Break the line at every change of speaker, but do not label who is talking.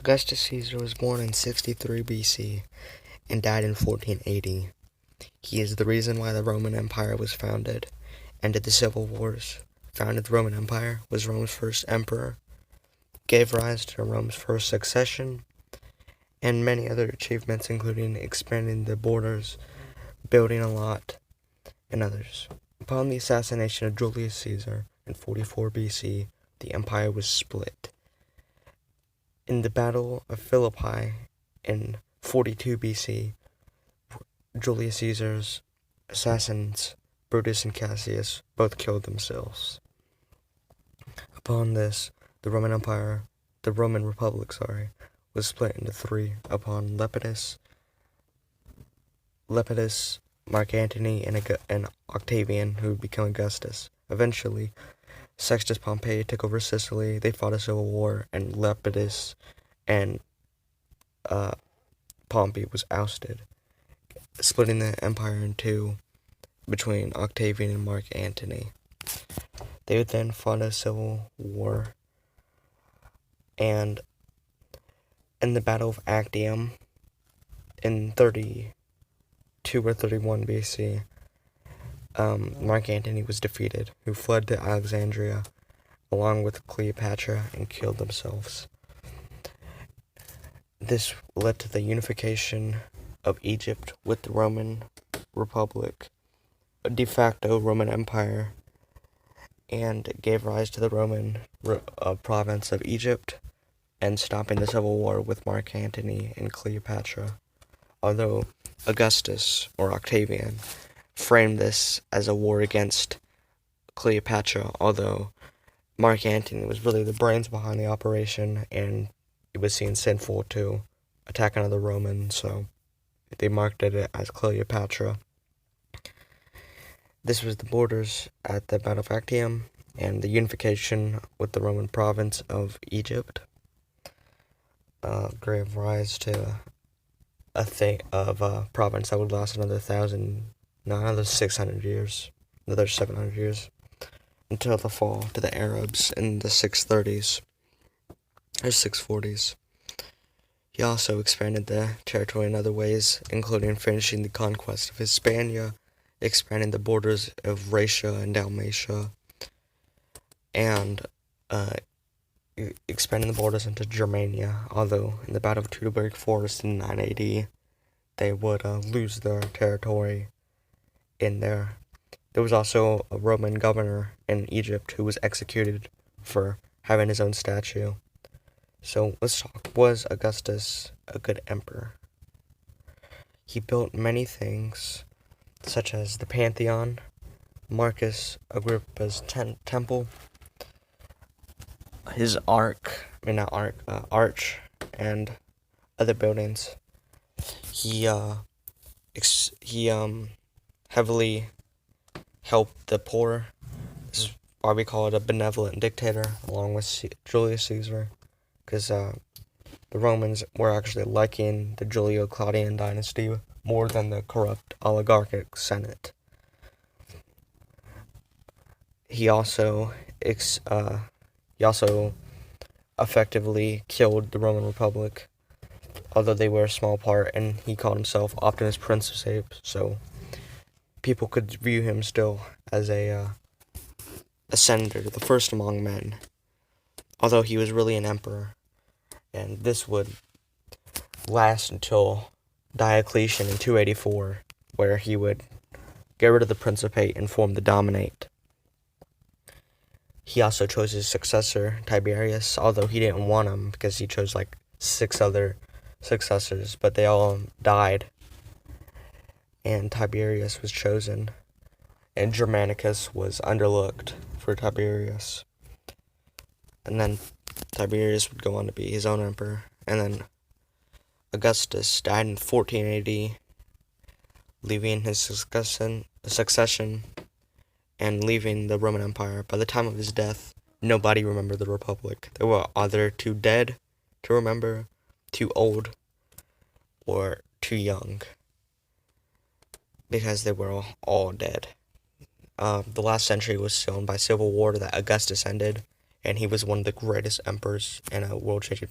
Augustus Caesar was born in 63 BC and died in 1480. He is the reason why the Roman Empire was founded, ended the civil wars, founded the Roman Empire, was Rome's first emperor, gave rise to Rome's first succession, and many other achievements including expanding the borders, building a lot, and others. Upon the assassination of Julius Caesar in 44 BC, the empire was split. In the Battle of Philippi in 42 BC, Julius Caesar's assassins, Brutus and Cassius, both killed themselves. Upon this, the Roman Republic, was split into three upon Lepidus, Mark Antony, and Octavian, who would become Augustus. Eventually, Sextus Pompey took over Sicily. They fought a civil war, and Lepidus and Pompey was ousted, splitting the empire in two between Octavian and Mark Antony. They would then fought a civil war, and in the Battle of Actium in 32 or 31 BC, Mark Antony was defeated, who fled to Alexandria along with Cleopatra and killed themselves. This led to the unification of Egypt with the Roman Republic, a de facto Roman Empire, and gave rise to the Roman province of Egypt, and stopping the civil war with Mark Antony and Cleopatra. Although Augustus, or Octavian, framed this as a war against Cleopatra, although Mark Antony was really the brains behind the operation, and it was seen sinful to attack another Roman, so they marketed it as Cleopatra. This was the borders at the Battle of Actium and the unification with the Roman province of Egypt. Gave rise to a province that would last another 600 years, another 700 years, until the fall to the Arabs in the 630s or 640s. He also expanded the territory in other ways, including finishing the conquest of Hispania, expanding the borders of Raetia and Dalmatia, and expanding the borders into Germania, although in the Battle of Teutoburg Forest in 9 AD, they would lose their territory in there. There was also a Roman governor in Egypt who was executed for having his own statue. So let's talk, was Augustus a good emperor? He built many things, such as the Pantheon, Marcus Agrippa's temple, his arch, and other buildings. He heavily helped the poor. This is why we call it a benevolent dictator, along with Julius Caesar, because the Romans were actually liking the Julio-Claudian dynasty more than the corrupt oligarchic Senate. He also effectively killed the Roman Republic, although they were a small part, and he called himself Optimus Prince of Apes, so people could view him still as a senator, the first among men, although he was really an emperor. And this would last until Diocletian in 284, where he would get rid of the Principate and form the Dominate. He also chose his successor, Tiberius, although he didn't want him because he chose like 6 other successors, but they all died. And Tiberius was chosen, and Germanicus was underlooked for Tiberius. And then Tiberius would go on to be his own emperor, and then Augustus died in 14 AD, leaving his succession and leaving the Roman Empire. By the time of his death, nobody remembered the Republic. They were either too dead to remember, too old, or too young, because they were all dead. The last century was shown by civil war that Augustus ended, and he was one of the greatest emperors and a world-changing